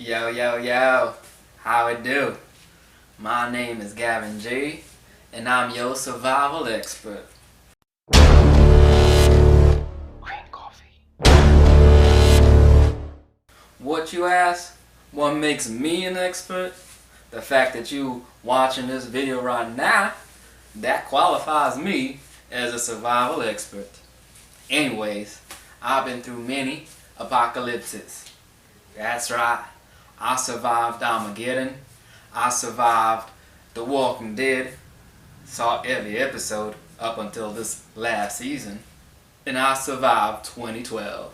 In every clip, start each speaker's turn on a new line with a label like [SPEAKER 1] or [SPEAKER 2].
[SPEAKER 1] Yo, yo, yo, how it do? My name is Gavin G, and I'm your survival expert. Green coffee. What you ask? What makes me an expert? The fact that you watching this video right now, that qualifies me as a survival expert. Anyways, I've been through many apocalypses. That's right. I survived Armageddon. I survived The Walking Dead. Saw every episode up until this last season. And I survived 2012.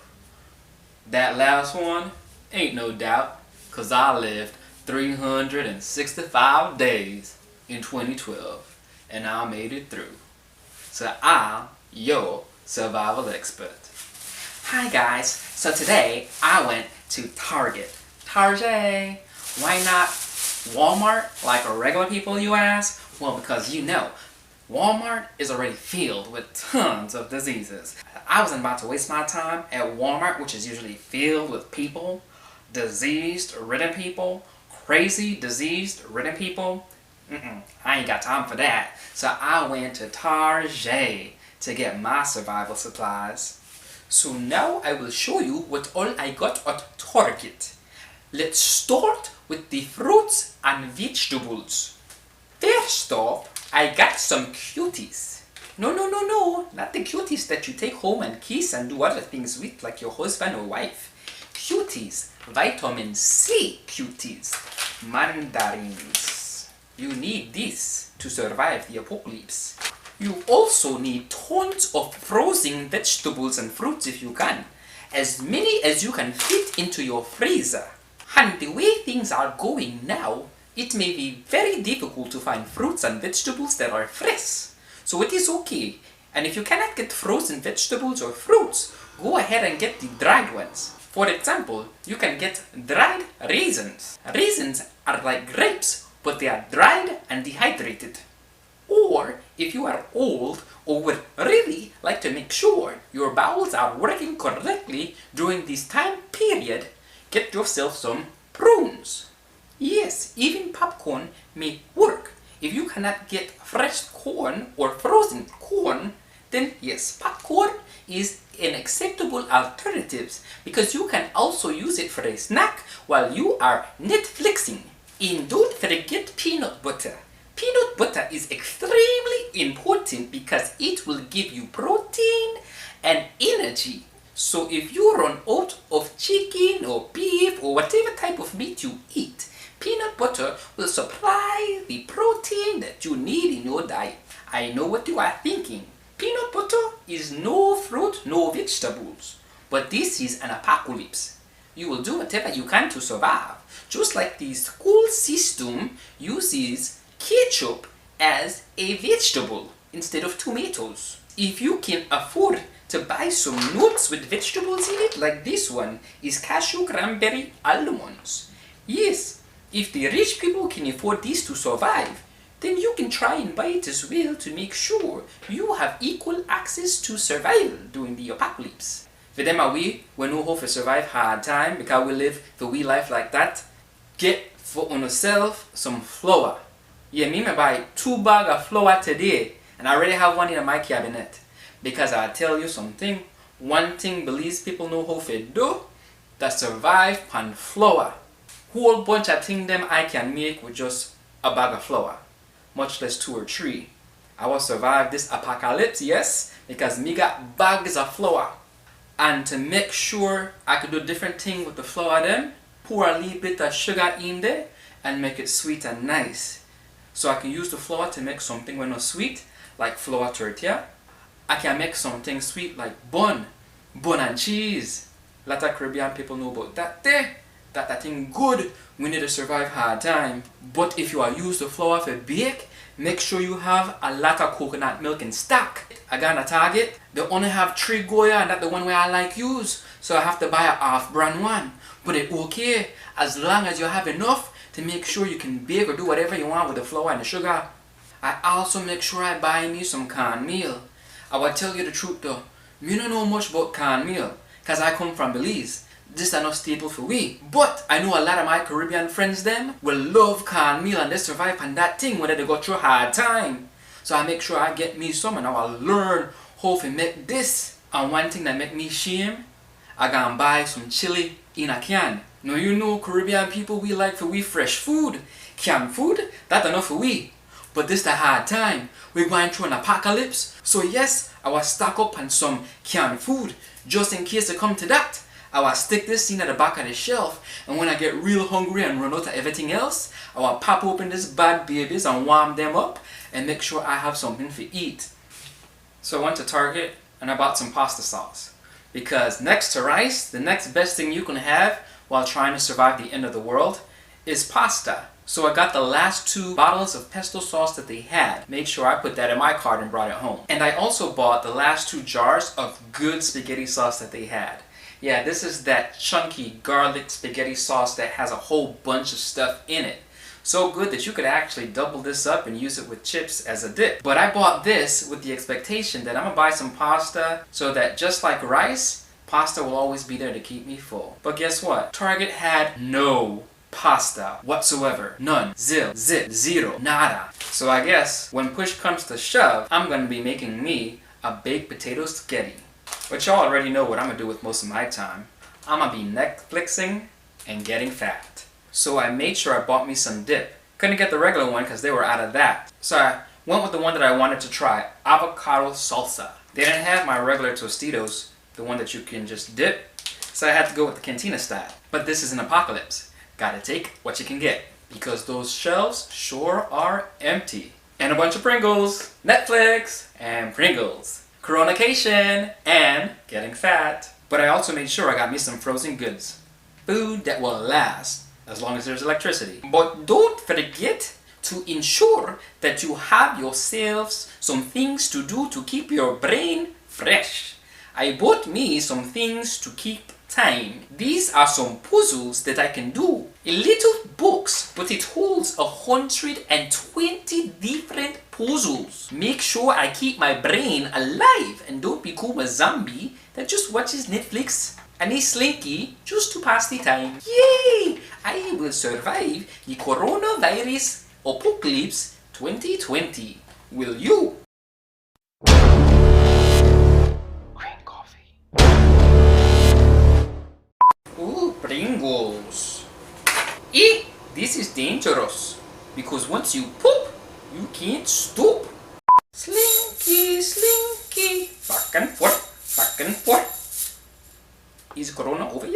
[SPEAKER 1] That last one, ain't no doubt, 'cause I lived 365 days in 2012. And I made it through. So I'm your survival expert. Hi guys, so today I went to Target. Target! Why not Walmart like regular people, you ask? Well, because you know, Walmart is already filled with tons of diseases. I wasn't about to waste my time at Walmart, which is usually filled with people, diseased, ridden people, crazy, diseased, ridden people. I ain't got time for that. So I went to Target to get my survival supplies. So now I will show you what all I got at Target. Let's start with the fruits and vegetables. First off, I got some cuties. No, not the cuties that you take home and kiss and do other things with like your husband or wife. Cuties, vitamin C cuties, mandarins. You need this to survive the apocalypse. You also need tons of frozen vegetables and fruits if you can. As many as you can fit into your freezer. And the way things are going now, it may be very difficult to find fruits and vegetables that are fresh. So it is okay. And if you cannot get frozen vegetables or fruits, go ahead and get the dried ones. For example, you can get dried raisins. Raisins are like grapes, but they are dried and dehydrated. Or, if you are old or would really like to make sure your bowels are working correctly during this time period, get yourself some prunes. Yes, even popcorn may work. If you cannot get fresh corn or frozen corn, then yes, popcorn is an acceptable alternative because you can also use it for a snack while you are Netflixing. And don't forget peanut butter. Peanut butter is extremely important because it will give you protein and energy. So if you run out of chicken or beef or whatever type of meat you eat, peanut butter will supply the protein that you need in your diet. I know what you are thinking. Peanut butter is no fruit, no vegetables. But this is an apocalypse. You will do whatever you can to survive. Just like the school system uses ketchup as a vegetable instead of tomatoes. If you can afford to buy some nuts with vegetables in it, like this one is cashew, cranberry, almonds. Yes, if the rich people can afford this to survive, then you can try and buy it as well to make sure you have equal access to survival during the apocalypse. For them we know how to survive hard time because we live the wee life like that. Get for yourself some flour. Yeah, me buy 2 bags of flour today, and I already have one in my cabinet. Because I tell you something, one thing Belize people know how to do, that survive on flour. Whole bunch of things them I can make with just a bag of flour, much less 2 or 3. I will survive this apocalypse, yes, because me got bags of flour. And to make sure I could do different things with the flour them, pour a little bit of sugar in there and make it sweet and nice. So I can use the flour to make something when it's sweet, like flour tortilla. I can make something sweet like bun and cheese. A lot of Caribbean people know about that there. That thing good when you need to survive hard time. But if you are use the flour for bake, make sure you have a lot of coconut milk in stock. I got a Target, they only have 3 Goya and that's the one where I like use. So I have to buy a off-brand one. But it's okay as long as you have enough to make sure you can bake or do whatever you want with the flour and the sugar. I also make sure I buy me some cornmeal. I will tell you the truth though, me don't know much about cornmeal, because I come from Belize. this are not staple for we. But I know a lot of my Caribbean friends them will love cornmeal and they survive on that thing whether they go through a hard time. So I make sure I get me some and I will learn how to make this. And one thing that make me shame, I gonna buy some chili in a can. Now you know Caribbean people, we like for we fresh food. Canned food, that enough for we. But this the hard time. We're going through an apocalypse. So yes, I will stock up on some canned food. Just in case it come to that. I will stick this thing at the back of the shelf. And when I get real hungry and run out of everything else, I will pop open this bad babies and warm them up. And make sure I have something to eat. So I went to Target and I bought some pasta sauce. Because next to rice, the next best thing you can have while trying to survive the end of the world is pasta. So I got the last 2 bottles of pesto sauce that they had. Made sure I put that in my cart and brought it home. And I also bought the last 2 jars of good spaghetti sauce that they had. Yeah, this is that chunky garlic spaghetti sauce that has a whole bunch of stuff in it. So good that you could actually double this up and use it with chips as a dip. But I bought this with the expectation that I'm gonna buy some pasta so that just like rice, pasta will always be there to keep me full. But guess what? Target had no pasta whatsoever. None. Zero. Nada. So I guess when push comes to shove, I'm gonna be making me a baked potato spaghetti. But y'all already know what I'm gonna do with most of my time. I'm gonna be Netflixing and getting fat. So I made sure I bought me some dip. Couldn't get the regular one because they were out of that. So I went with the one that I wanted to try, avocado salsa. They didn't have my regular Tostitos, the one that you can just dip. So I had to go with the cantina style. But this is an apocalypse. Gotta take what you can get. Because those shelves sure are empty. And a bunch of Pringles, Netflix, and Pringles. Coronation and getting fat. But I also made sure I got me some frozen goods. Food that will last as long as there's electricity. But don't forget to ensure that you have yourselves some things to do to keep your brain fresh. I bought me some things to keep time. These are some puzzles that I can do. A little box, but it holds 120 different puzzles. Make sure I keep my brain alive and don't become a zombie that just watches Netflix and is slinky just to pass the time. Yay! I will survive the coronavirus apocalypse 2020. Will you? Green coffee. Ooh, Pringles. This is dangerous because once you poop, you can't stop. Slinky, slinky, back and forth, back and forth. Is Corona over yet?